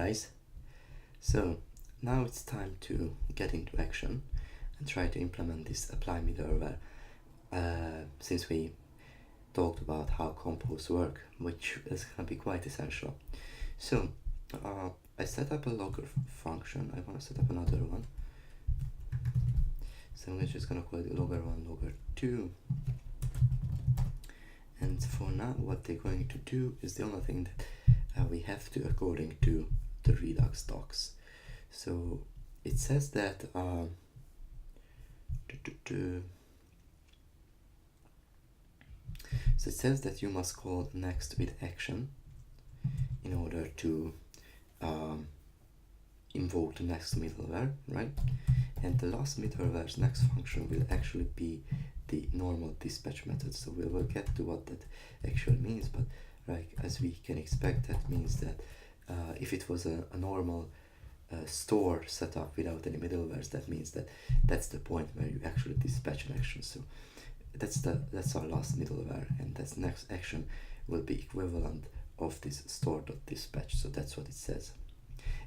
Guys, so now it's time to get into action and try to implement this apply middleware since we talked about how compose work, which is going to be quite essential. So I set up a logger function. I want to set up another one, so we're just going to call it logger1, logger2, and for now what they're going to do is the only thing that we have to according to the Redux docs. So it says that so it says that you must call next with action in order to invoke the next middleware, right? And the last middleware's next function will actually be the normal dispatch method. So we will get to what that actually means, but like as we can expect, that means that if it was a normal store set up without any middlewares, that means that that's the point where you actually dispatch an action. So that's our last middleware, and that next action will be equivalent of this store.dispatch. So that's what it says.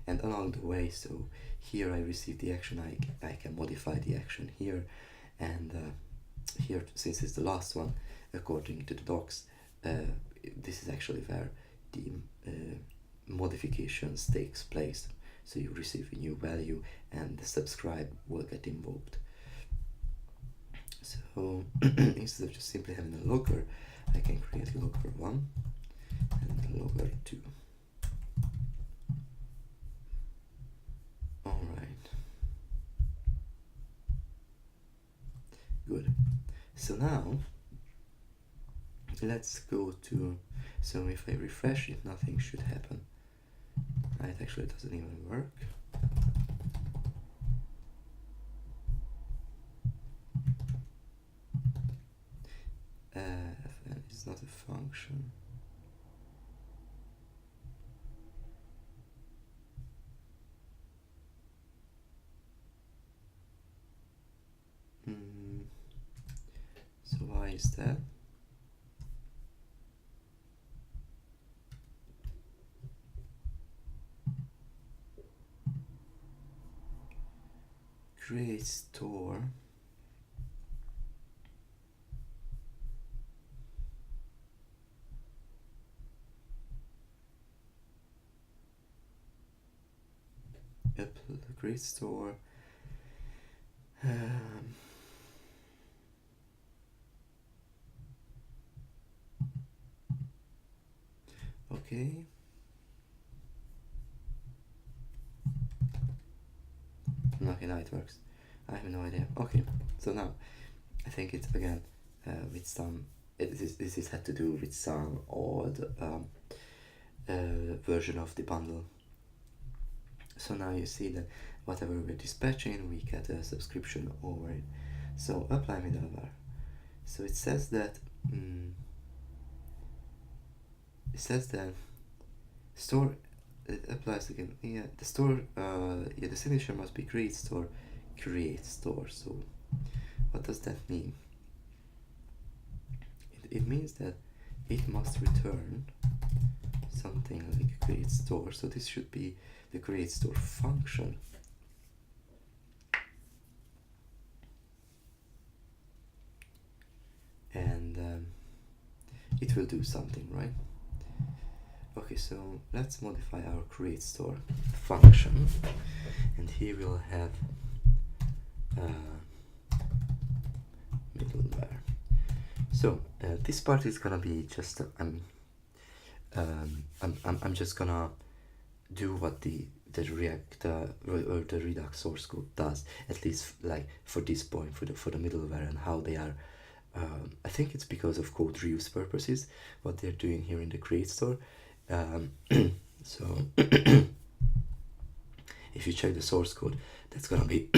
And along the way, so here I receive the action, I can modify the action here, and here, since it's the last one, according to the docs, this is actually where the modifications takes place. So you receive a new value and the subscribe will get invoked. So instead of just simply having a logger, I can create logger1 and logger2. Alright. Good. So now let's go to, so if I refresh it, nothing should happen. Right, actually it doesn't even work. Fn is not a function. So why is that? Create store. Create store. Okay. Okay, now it works. I have no idea. Okay, so now I think it's again with some. This is had to do with some old version of the bundle. So now you see that whatever we're dispatching, we get a subscription over it. So apply middleware. So it says that store. It applies again. Yeah, the store. The signature must be create store. So what does that mean? It means that it must return something like create store. So this should be the create store function. And it will do something, right? Okay, so let's modify our create store function, and here we'll have middleware. So this part is gonna be just I'm just gonna do what the React or the Redux source code does, at least like for this point, for the middleware and how they are. I think it's because of code reuse purposes what they're doing here in the create store. So if you check the source code, that's gonna be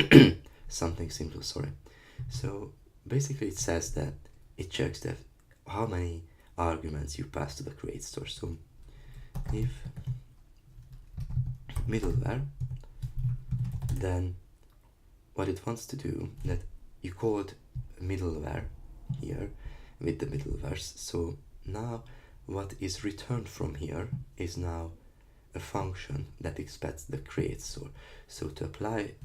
something simple. Sorry. So basically, it says that it checks that how many arguments you pass to the create store. So if middleware, then what it wants to do, that you called middleware here with the middlewares. So now what is returned from here is now a function that expects the create store. So to apply,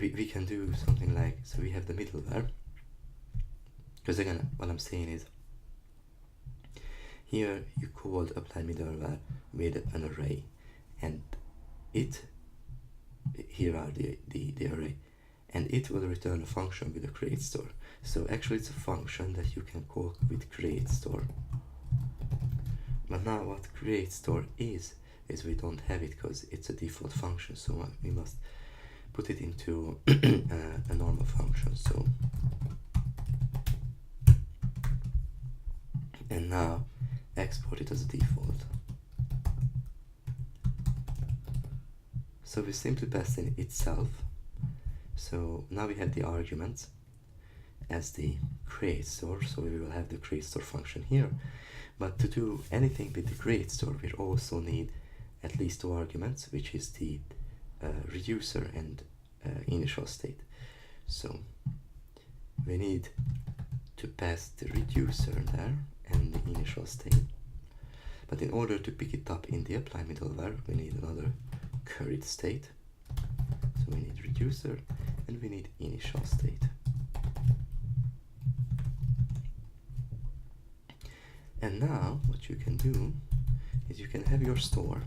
we can do something like, so we have the middleware, because again what I'm saying is, here you called apply middleware with an array, and here are the array, and it will return a function with a create store. So actually it's a function that you can call with create store. But now what create store is we don't have it because it's a default function, so we must put it into a normal function. So, and now export it as a default. So we simply pass in itself. So now we have the arguments as the create store, so we will have the create store function here. But to do anything with the create store, we also need at least two arguments, which is the reducer and initial state. So we need to pass the reducer there and the initial state. But in order to pick it up in the apply middleware, we need another curried state. So we need reducer and we need initial state. And now what you can do is you can have your store,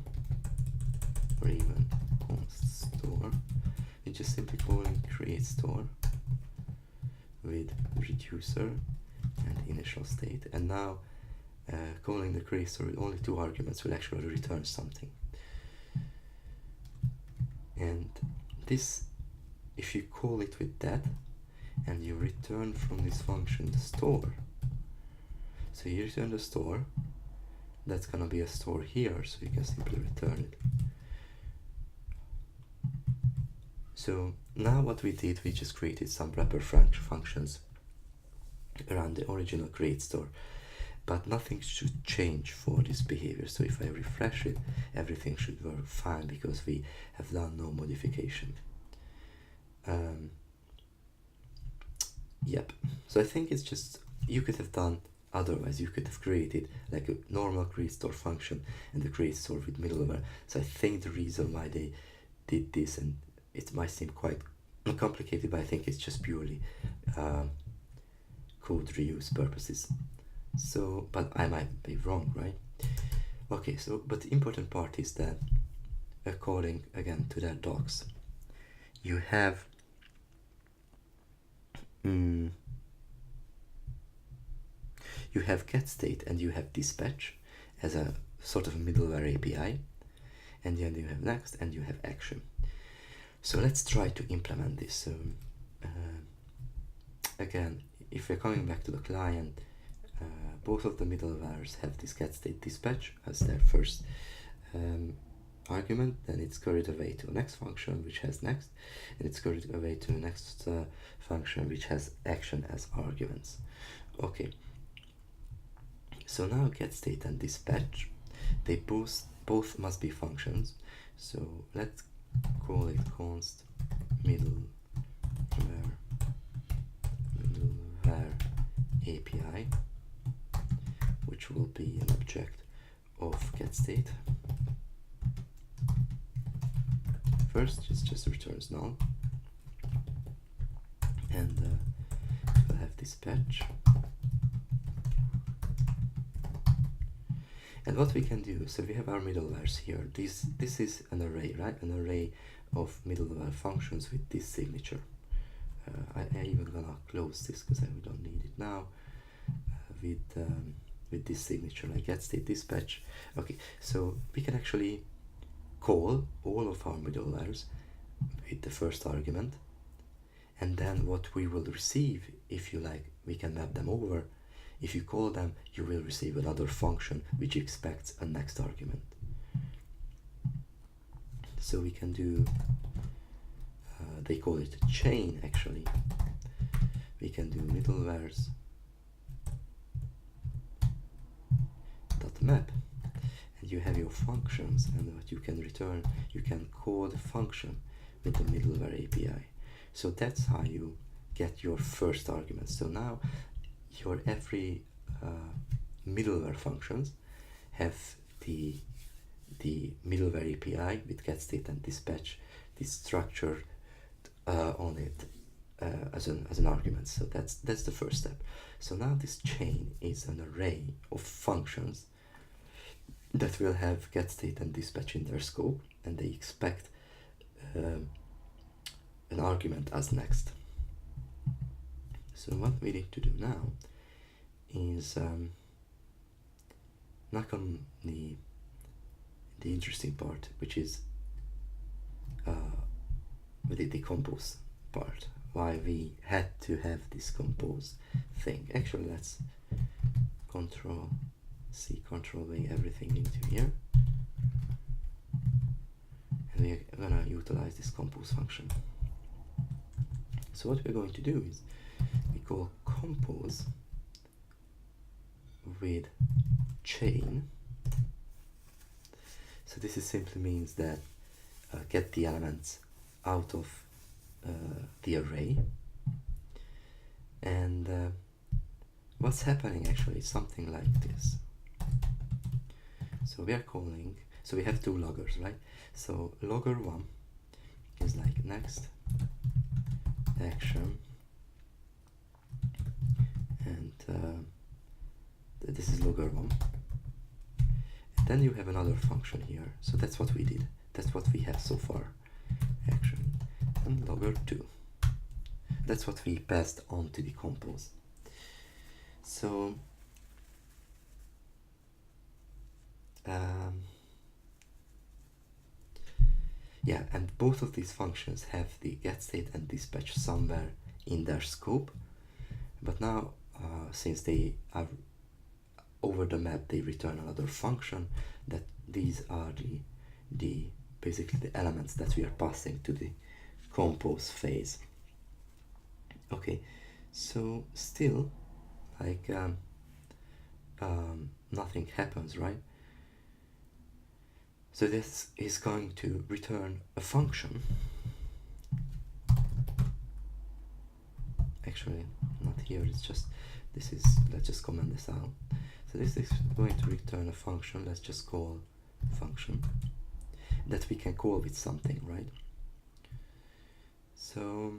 or even const store, you just simply calling create store with reducer and initial state, and now calling the create store with only two arguments will actually return something. And this, if you call it with that and you return from this function the store, so you return the store, that's gonna be a store here, so you can simply return it. So now what we did, we just created some wrapper functions around the original create store, but nothing should change for this behavior. So if I refresh it, everything should work fine because we have done no modification. Yep, so I think it's just, you could have done otherwise. You could have created like a normal create store function and the create store with middleware. So I think the reason why they did this, and it might seem quite complicated, but I think it's just purely code reuse purposes. So, but I might be wrong, right? Okay, so, but the important part is that according again to their docs, you have you have get state and you have dispatch as a sort of a middleware API, and then you have next and you have action. So let's try to implement this. So again, if we're coming back to the client, both of the middlewares have this get state dispatch as their first argument, then it's carried away to the next function which has next, and it's carried away to the next function which has action as arguments. Okay, so now get state and dispatch, they both must be functions. So let's call it const middleware API, which will be an object of get state. First, it just returns null, and we'll have dispatch. And what we can do, so we have our middlewares here. This is an array, right? An array of middleware functions with this signature. I even gonna close this because I don't need it now. With this signature, like get state dispatch. Okay, so we can actually call all of our middlewares with the first argument, and then what we will receive, if you like, we can map them over. If you call them, you will receive another function which expects a next argument. So we can do, they call it a chain actually. We can do middlewares dot map, and you have your functions, and what you can return, you can call the function with the middleware API. So that's how you get your first argument. So now your every middleware functions have the middleware API with get state and dispatch, this structure on it as an argument. So that's the first step. So now this chain is an array of functions that will have get state and dispatch in their scope, and they expect an argument as next. So what we need to do now is knock on the interesting part, which is the compose part. Why we had to have this compose thing. Actually, let's Control C, Control V, everything into here, and we're gonna utilize this compose function. So what we're going to do is we call compose with chain. So this is simply means that get the elements out of the array, and what's happening actually is something like this. So we are calling, so we have two loggers, right? So logger 1 is like next action, and this is logger 1. And then you have another function here, so that's what we did, that's what we have so far, action, and logger 2. That's what we passed on to the compose. So yeah, and both of these functions have the get state and dispatch somewhere in their scope, but now since they are over the map, they return another function. That these are the basically the elements that we are passing to the compose phase. Okay, so still like nothing happens, right? So this is going to return a function. Actually, not here, it's just, this is, let's just comment this out. So this is going to return a function, let's just call function, that we can call with something, right? So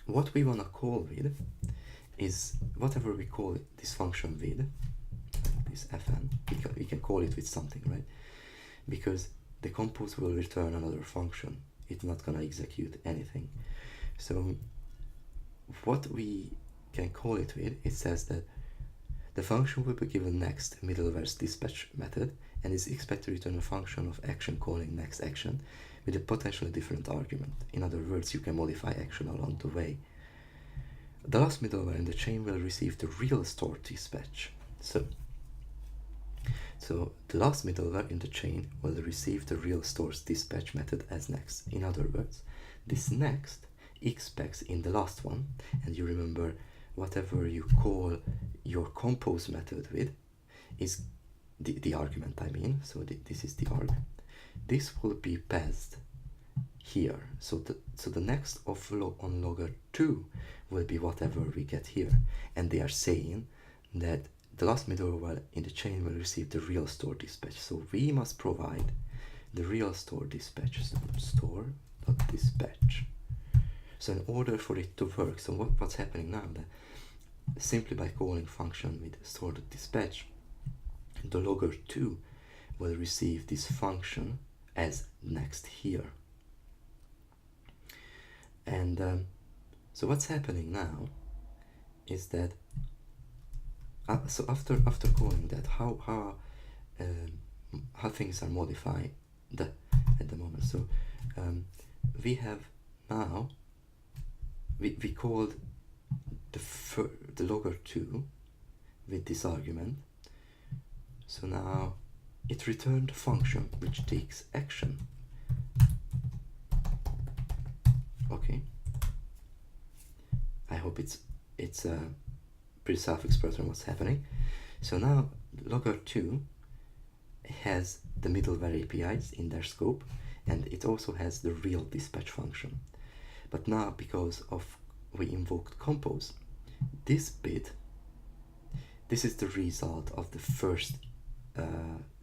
what we want to call with is whatever we call it, this function with, this fn, we can call it with something, right? Because the compose will return another function, it's not gonna execute anything. So what we can call it with, it says that the function will be given next middleware's dispatch method and is expected to return a function of action calling next action with a potentially different argument. In other words, you can modify action along the way. The last middleware in the chain will receive the real store dispatch. So the last middleware in the chain will receive the real store's dispatch method as next. In other words, this next expects in the last one, and you remember whatever you call your compose method with is the argument, I mean, so this is the arg. This will be passed here. So the next on logger 2 will be whatever we get here, and they are saying that the last middleware in the chain will receive the real store dispatch. So we must provide the real store dispatch, so store.dispatch. So in order for it to work, so what's happening now, that simply by calling function with store.dispatch, the logger 2 will receive this function as next here. And so what's happening now is that so after calling that, how things are modified at the moment. So we have now we called the logger 2 with this argument. So now it returned a function which takes action. Okay, I hope it's pretty self-explanatory what's happening. So now logger 2 has the middleware APIs in their scope, and it also has the real dispatch function. But now, because of we invoked compose, this bit, this is the result of the first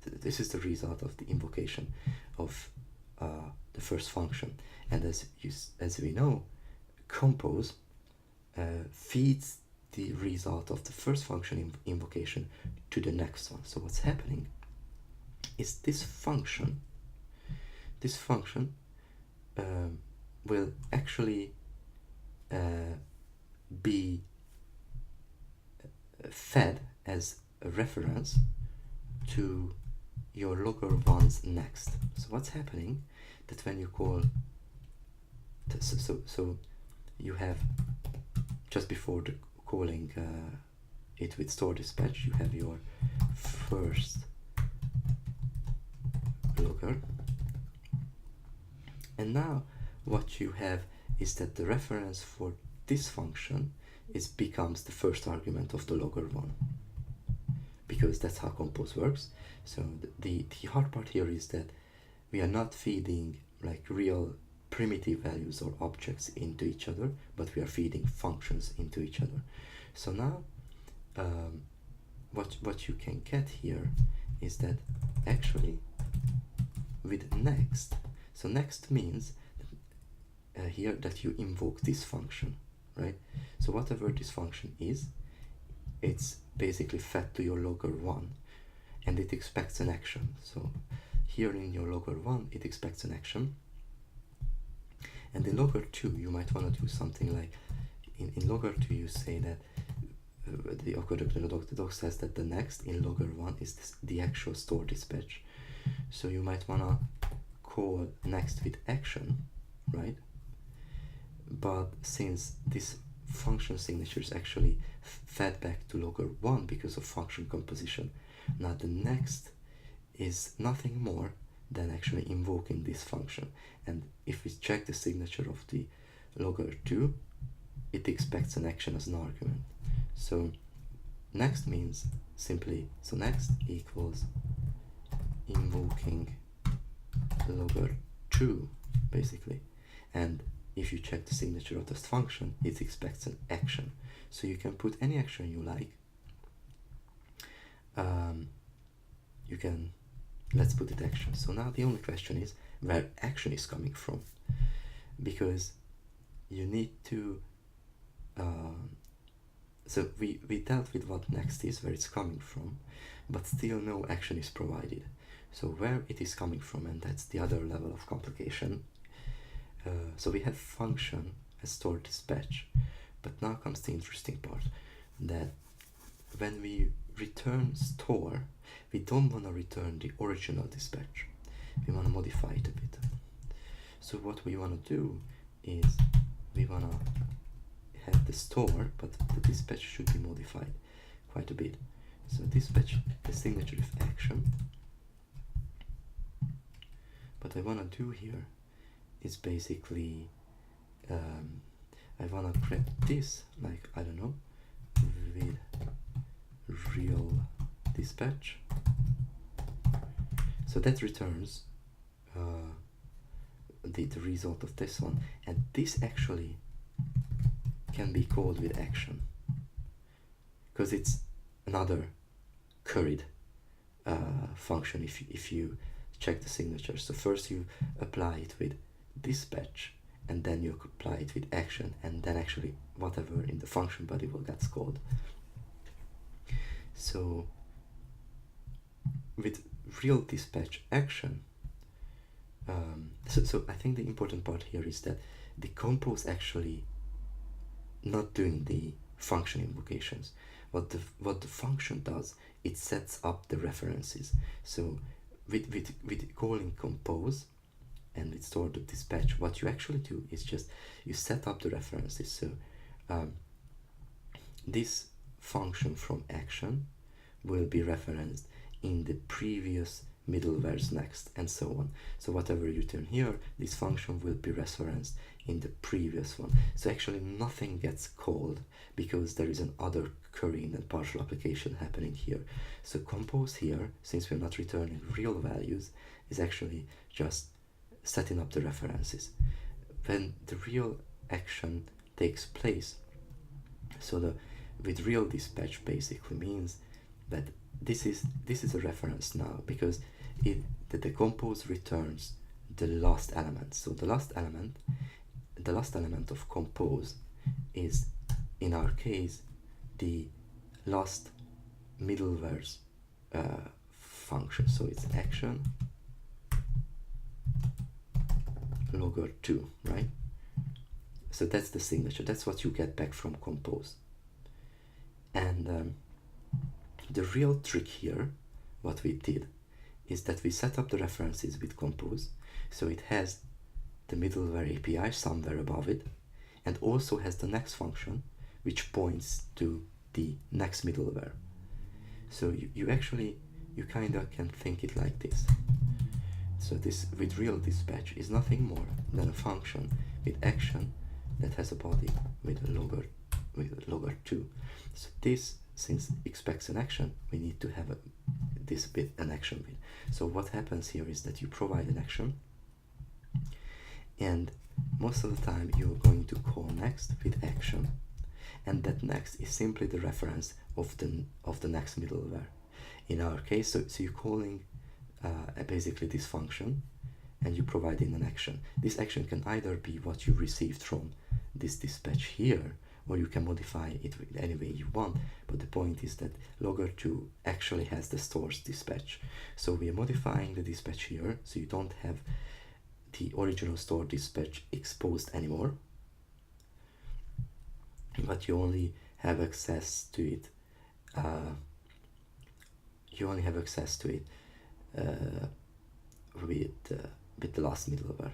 this is the result of the invocation of the first function. And as we know, compose feeds the result of the first function invocation to the next one. So what's happening is this function will actually be fed as a reference to your logger1's next. So what's happening that when you call so you have, just before the calling it with store dispatch, you have your first logger, and now what you have is that the reference for this function becomes the first argument of the logger1, because that's how compose works. So the hard part here is that we are not feeding like real primitive values or objects into each other, but we are feeding functions into each other. So now what you can get here is that actually with next, so next means here that you invoke this function, right? So whatever this function is, it's basically fed to your logger1, and it expects an action. So here in your logger1 it expects an action, and in logger2 you might want to do something like in logger2 you say that the doc says that the next in logger1 is the actual store dispatch. So you might want to call next with action, right? But since this function signature is actually fed back to logger1 because of function composition, now the next is nothing more than actually invoking this function. And if we check the signature of the logger2, it expects an action as an argument. So next means simply, so next equals invoking logger2 basically, and if you check the signature of this function, it expects an action. So you can put any action you like. You can, let's put it action. So now the only question is where action is coming from, because you need to so we dealt with what next is, where it's coming from, but still no action is provided. So where it is coming from, and that's the other level of complication. So we have function as store dispatch, but now comes the interesting part, that when we return store, we don't want to return the original dispatch. We want to modify it a bit. So what we want to do is we want to have the store, but the dispatch should be modified quite a bit. So dispatch the signature of action. What I want to do here is basically I want to grab this, like, I don't know, with real dispatch. So that returns the result of this one, and this actually can be called with action because it's another curried function if you check the signature. So first you apply it with dispatch, and then you apply it with action, and then actually whatever in the function body will get called. So with real dispatch action, so I think the important part here is that the compose actually not doing the function invocations. What the function does, it sets up the references. So with calling compose and with store to dispatch, what you actually do is just you set up the references. So this function from action will be referenced in the previous middlewares next, and so on. So whatever you turn here, this function will be referenced in the previous one. So actually nothing gets called because there is an other currying and partial application happening here. So compose here, since we're not returning real values, is actually just setting up the references. When the real action takes place, so with real dispatch basically means that this is a reference now, because the compose returns the last element. So the last element of compose is, in our case, the last middleware's function. So it's action logger2, right? So that's the signature. That's what you get back from compose. And the real trick here, what we did, is that we set up the references with compose, so it has the middleware API somewhere above it, and also has the next function, which points to the next middleware. So you kind of can think it like this. So this with real dispatch is nothing more than a function with action that has a body with logger2. So this, since expects an action, we need to have this bit an action bit. So what happens here is that you provide an action, and most of the time you're going to call next with action, and that next is simply the reference of the next middleware. In our case, so you're calling basically this function, and you provide in an action. This action can either be what you received from this dispatch here, or you can modify it any way you want, but the point is that logger2 actually has the source dispatch. So we are modifying the dispatch here, so you don't have the original store dispatch exposed anymore, but you only have access to it with the last middleware.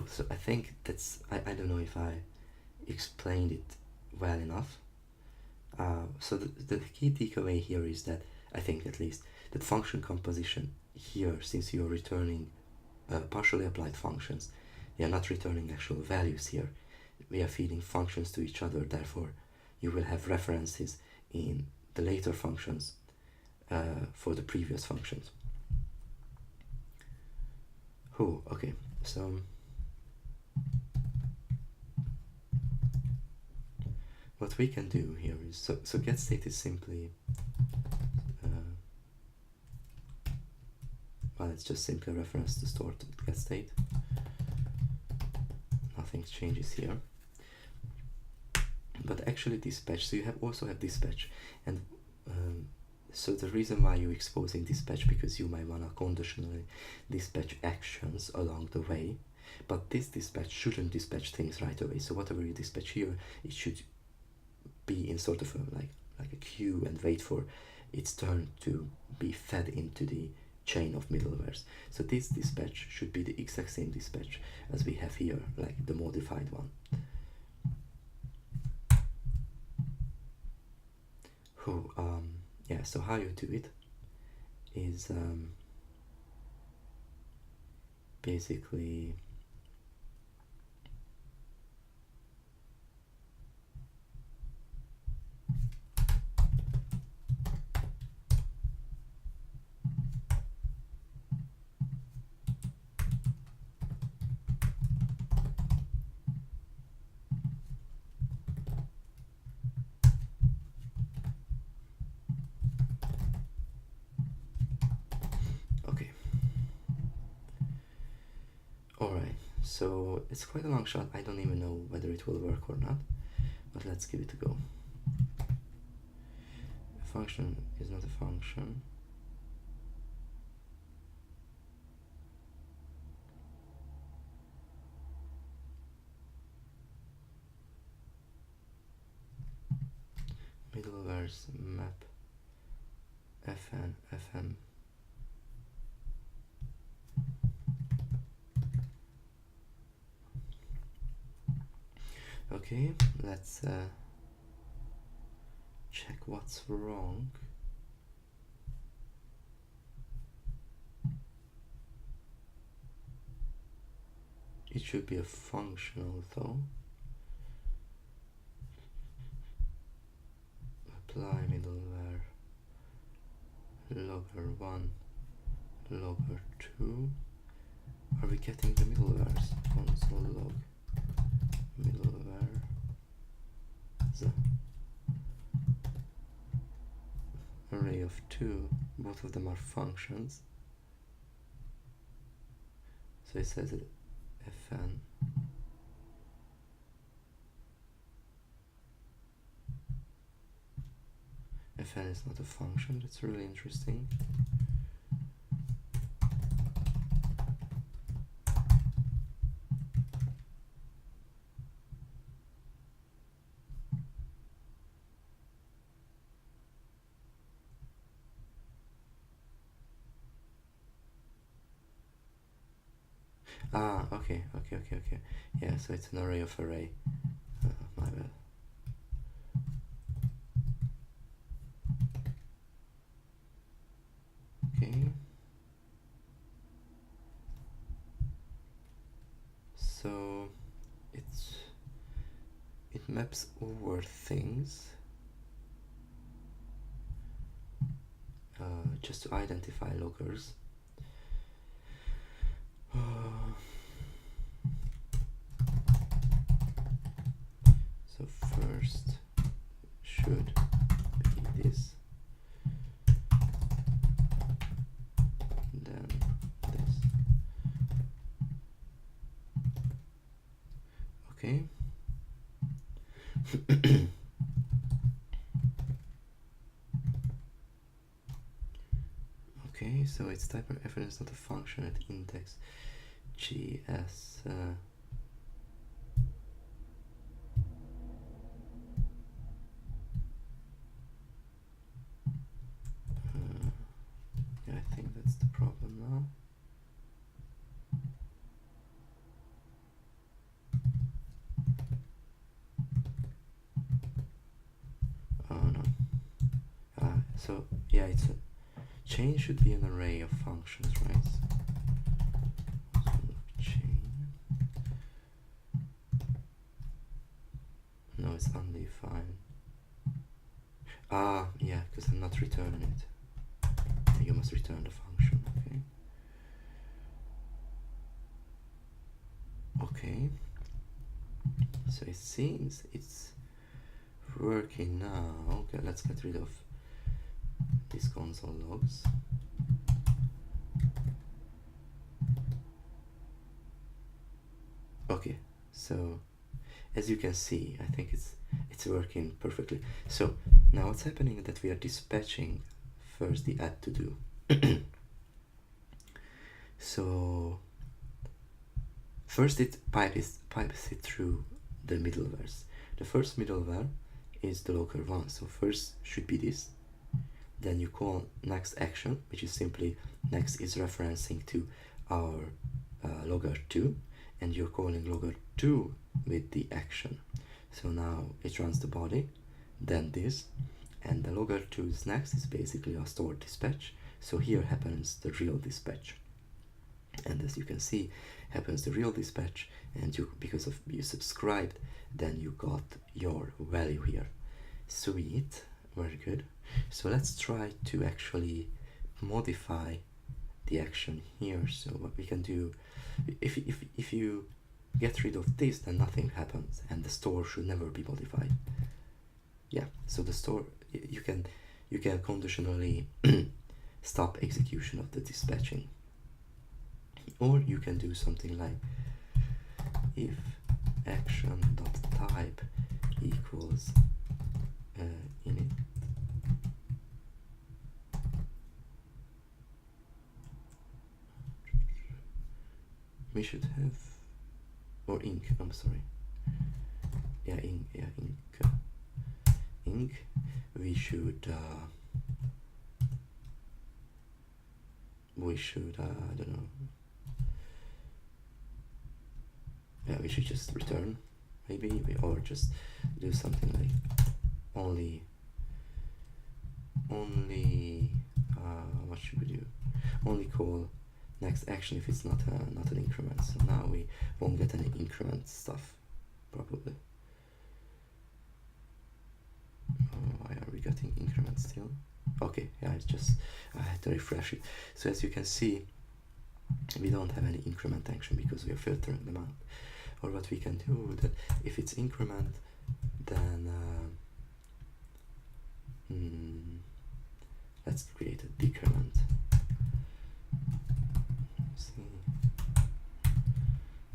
So I think that's, I don't know if I explained it well enough. So the key takeaway here is that, I think at least, that function composition here, since you're returning partially applied functions, they are not returning actual values here. We are feeding functions to each other, therefore you will have references in the later functions for the previous functions. Okay, so what we can do here is, so get state is simply, well, it's just simply a reference to store to get state. Nothing changes here. But actually dispatch, so you also have dispatch, and so the reason why you're exposing dispatch, because you might want to conditionally dispatch actions along the way, but this dispatch shouldn't dispatch things right away. So whatever you dispatch here, it should be in sort of like a queue and wait for its turn to be fed into the chain of middlewares. So this dispatch should be the exact same dispatch as we have here, like the modified one. Yeah, so how you do it is basically so it's quite a long shot. I don't even know whether it will work or not, but let's give it a go. A function is not a function. Middlewares map fn. Okay, let's check what's wrong. It should be a functional though. Apply middleware logger1, logger2. Are we getting the middlewares? Console log middleware. array of 2, both of them are functions. So it says that fn is not a function. That's really interesting. Okay. Yeah, so it's an array of array. My bad. Okay. So it maps over things just to identify loggers. So first should be this, then this. Okay. Okay, so its type of fn is not a function at index gs. Yeah, I think that's the problem now. Oh no. So yeah, it's a chain should be an array of functions, right? Chain. No, it's undefined. Yeah, because I'm not returning it. You must return the function, okay? Okay. So it seems it's working now. Okay, let's get rid of these console logs. Okay, so as you can see, I think it's working perfectly. So now what's happening is that we are dispatching first the add to do. So first it pipes it through the middlewares. The first middleware is the local one, so first should be this. Then you call next action, which is simply next is referencing to our logger 2, and you're calling logger 2 with the action. So now it runs the body, then this, and the logger 2's next is basically a stored dispatch. So here happens the real dispatch, and as you can see, happens the real dispatch, and because of you subscribed, then you got your value here. Sweet, very good. So let's try to actually modify the action here. So what we can do, if you get rid of this, then nothing happens, and the store should never be modified. Yeah, so the store, you can conditionally stop execution of the dispatching, or you can do something like if action.type equals init. We should have, or inc, I'm sorry. Yeah, inc, inc. We should I don't know. Yeah, we should just return, maybe, or just do something like only what should we do? Only call next action if it's not an increment. So now we won't get any increment stuff, probably. Why are we getting increment still? Okay, yeah, it's just I had to refresh it. So as you can see, we don't have any increment action because we are filtering them out. Or what we can do, that if it's increment, then let's create a decrement.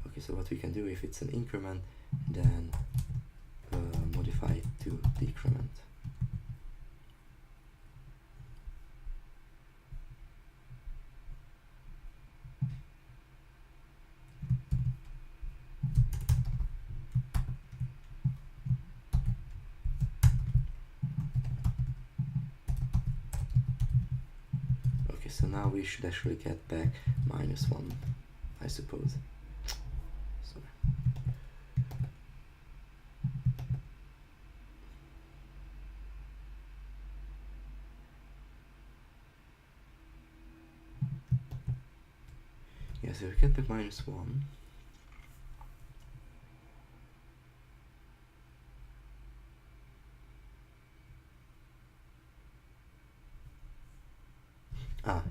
Okay, so what we can do, if it's an increment, then modify it to decrement. Okay, so now we should actually get back -1, I suppose. Sorry. Yeah, so we get back -1.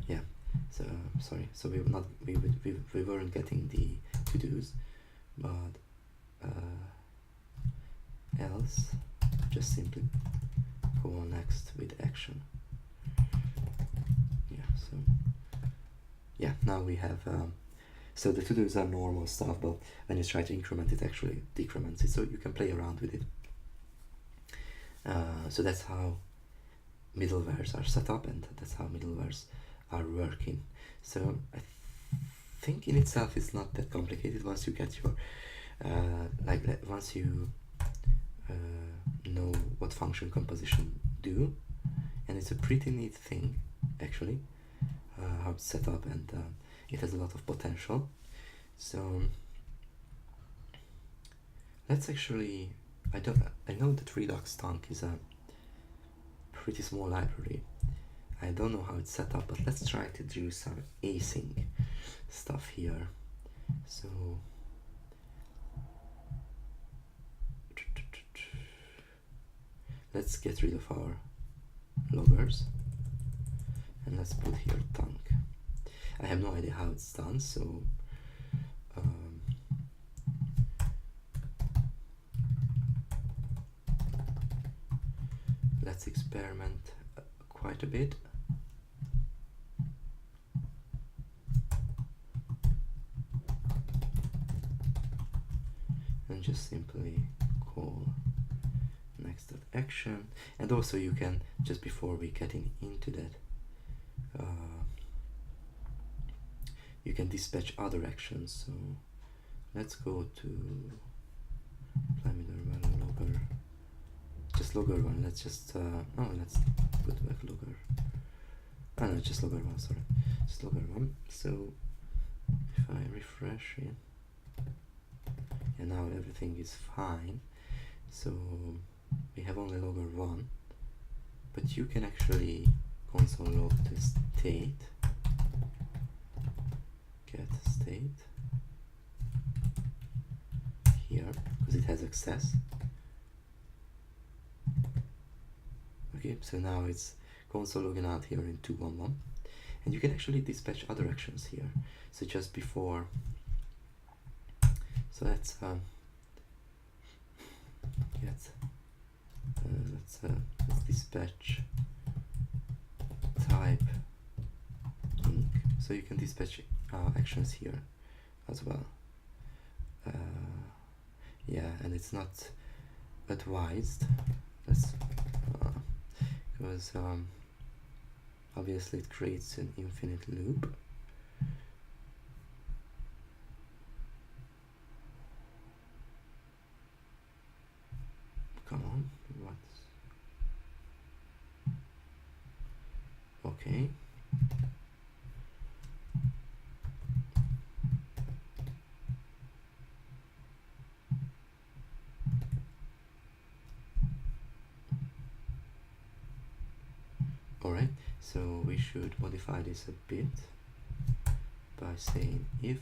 Yeah. So sorry. So we weren't getting the to-dos, but else just simply go on next with action. Yeah. So yeah, now we have. So the to-dos are normal stuff, but when you try to increment it, actually decrements it. So you can play around with it. So that's how middlewares are set up, and that's how middlewares are working. So I think in itself it's not that complicated once you get your once you know what function composition do, and it's a pretty neat thing actually, how it's set up, and it has a lot of potential. So let's actually, I know that redux tunc is a pretty small library. I don't know how it's set up, but let's try to do some async stuff here. So let's get rid of our loggers and let's put here tunc. I have no idea how it's done, so let's experiment quite a bit. And just simply call next.action. And also you can, just before we getting into that, you can dispatch other actions. So let's go to apply middleware logger, just logger one. Let's just let's put back logger. No, just logger one. Sorry, just logger one. So if I refresh it, and now everything is fine. So we have only logger one, but you can actually console log the state, get state here because it has access. Okay, so now it's console logging out here in 211, and you can actually dispatch other actions here. So just before, so let's let's dispatch type inc. So you can dispatch actions here as well. Yeah, and it's not advised. Let's because obviously it creates an infinite loop. Come on, what's okay? Alright, so we should modify this a bit by saying if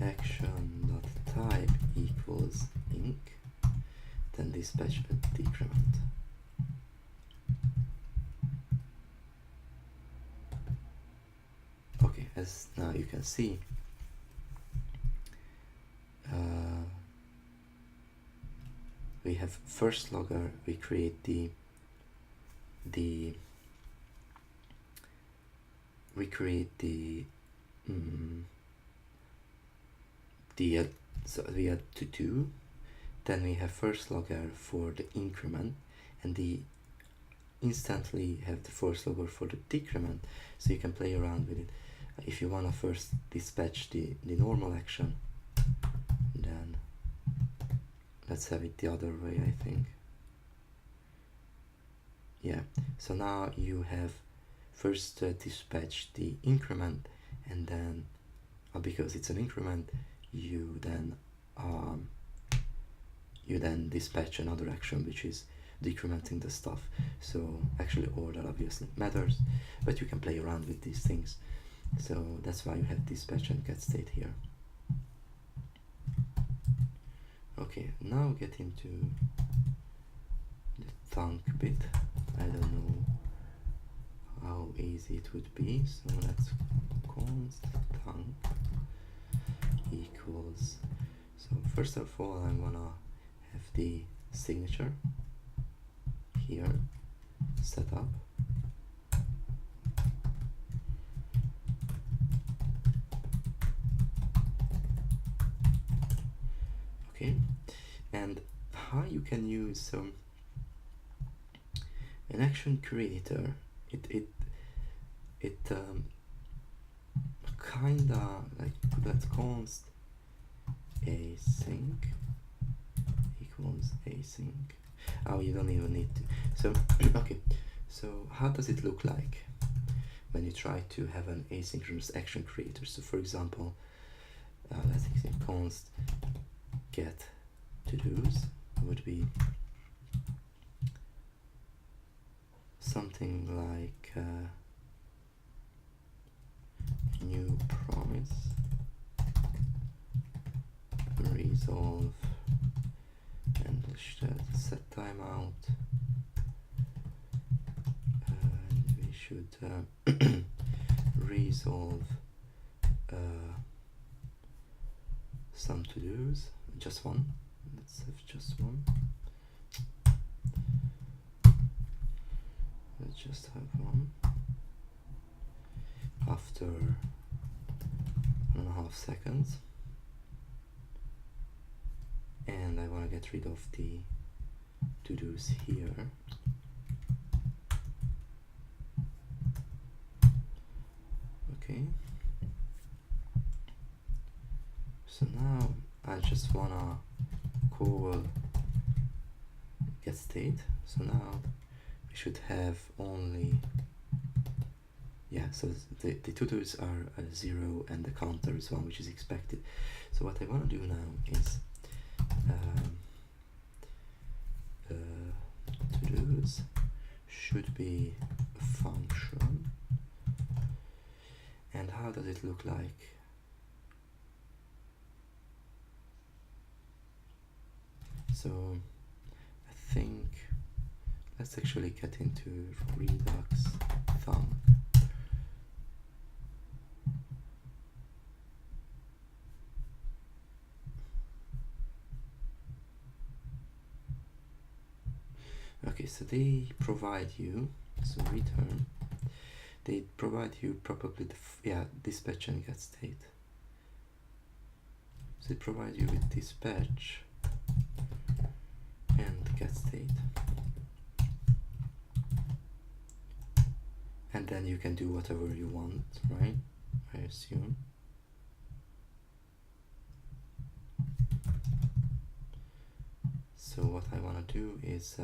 action.type equals inc, then dispatch a decrement. Okay, as now you can see, we have first logger, we create the so we add to do, then we have first logger for the increment, and the instantly have the first logger for the decrement, so you can play around with it. If you want to first dispatch the normal action, then let's have it the other way, I think. Yeah, so now you have first dispatch the increment, and then because it's an increment, you then dispatch another action which is decrementing the stuff. So actually order obviously matters, but you can play around with these things. So that's why you have dispatch and get state here. Okay, now get into the thunk bit. I don't know how easy it would be, so let's const thunk equals, so first of all I'm gonna have the signature here set up. Okay, and how you can use an action creator, it kinda like, let's const async equals async. Oh, you don't even need to. So okay, so how does it look like when you try to have an asynchronous action creator? So for example, let's say const get to-dos would be something like new promise resolve, and set timeout, and we should resolve some to-dos, just one. Let's have just one. Let's just have one. After 1.5 seconds, and I want to get rid of the to-dos here. Okay, so now I just want to call get state. So now we should have only, yeah, so the to-dos are 0 and the counter is 1, which is expected. So what I want to do now is to-dos should be a function. And how does it look like? So I think let's actually get into redux thunk. Okay, so they provide you, so return, they provide you probably the dispatch and get state. So they provide you with dispatch and get state, and then you can do whatever you want, right? I assume. So what I want to do is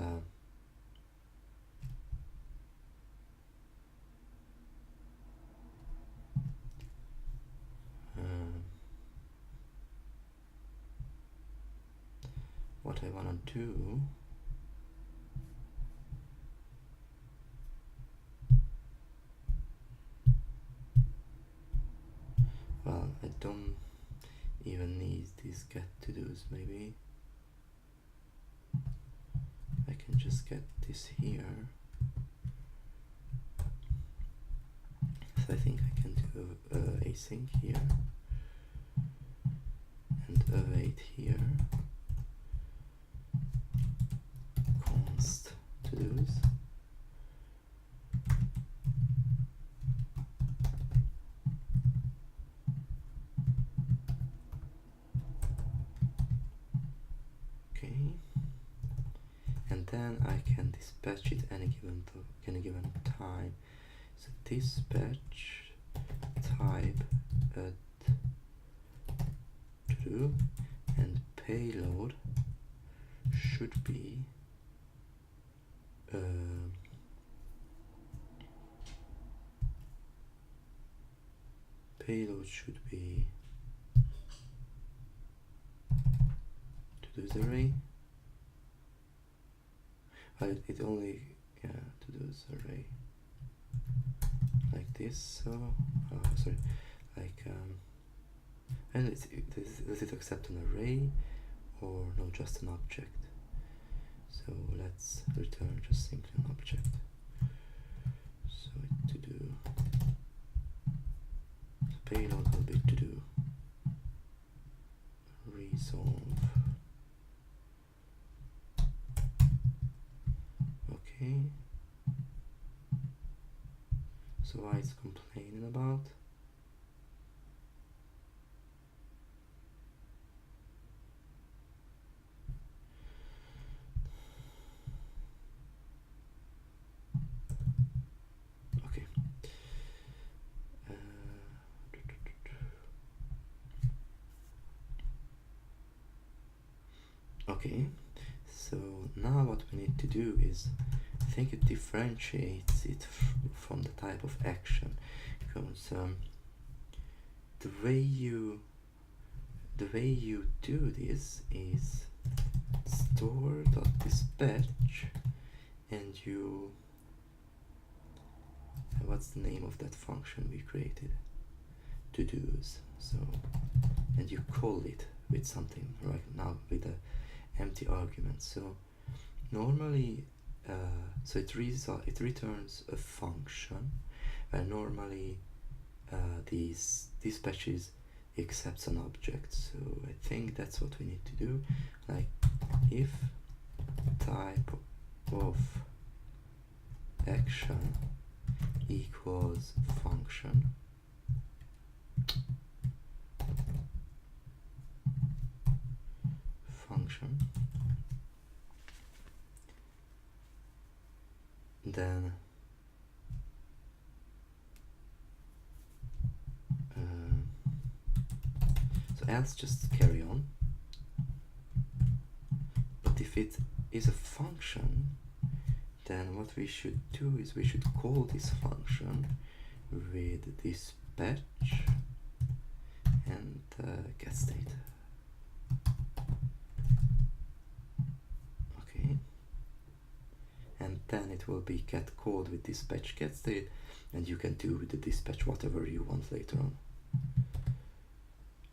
what I want to do well, I don't even need these get to do's. Maybe I can just get this here. So I think I can do async here and await here. to-dos. Okay, and then I can dispatch it any given time. So dispatch type to-do, and payload should be to-dos array. It only, yeah, to-dos array like this. So sorry, like and does it accept an array or no, just an object? So let's return just simply an object. So to do the payload will be to do resolve. Okay. So why it's complaining about? Okay. Okay. So now what we need to do is, I think it differentiates it from the type of action, because the way you do this is store.dispatch, and you, what's the name of that function we created? To-dos. So, and you call it with something right now with a empty argument. So normally so it returns a function where normally these dispatches accepts an object. So I think that's what we need to do, like if type of action equals function, then so else just carry on. But if it is a function, then what we should do is we should call this function with dispatch and get state. Okay, and then it will be get called with dispatch get state, and you can do with the dispatch whatever you want later on.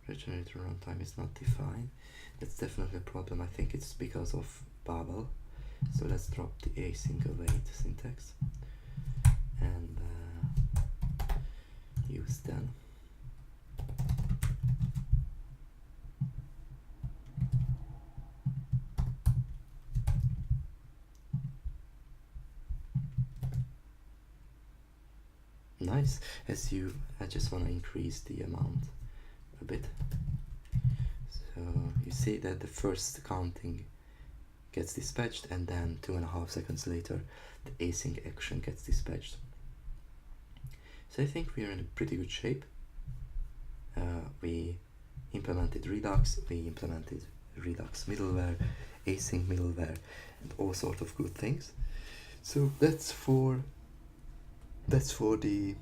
Regenerator runtime is not defined. That's definitely a problem. I think it's because of Babel. So let's drop the async await syntax and use then. Nice. I just want to increase the amount a bit. So you see that the first counting gets dispatched, and then 2.5 seconds later the async action gets dispatched. So I think we are in a pretty good shape. We implemented Redux, we implemented Redux middleware, async middleware, and all sorts of good things. So that's for the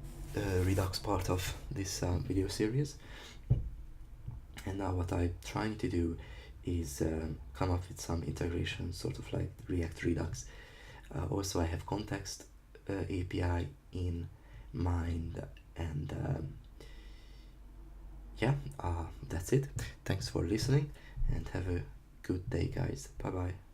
Redux part of this video series. And now what I'm trying to do is come up with some integration, sort of like React Redux. Also I have context API in mind, and yeah, that's it. Thanks for listening and have a good day, guys. Bye bye.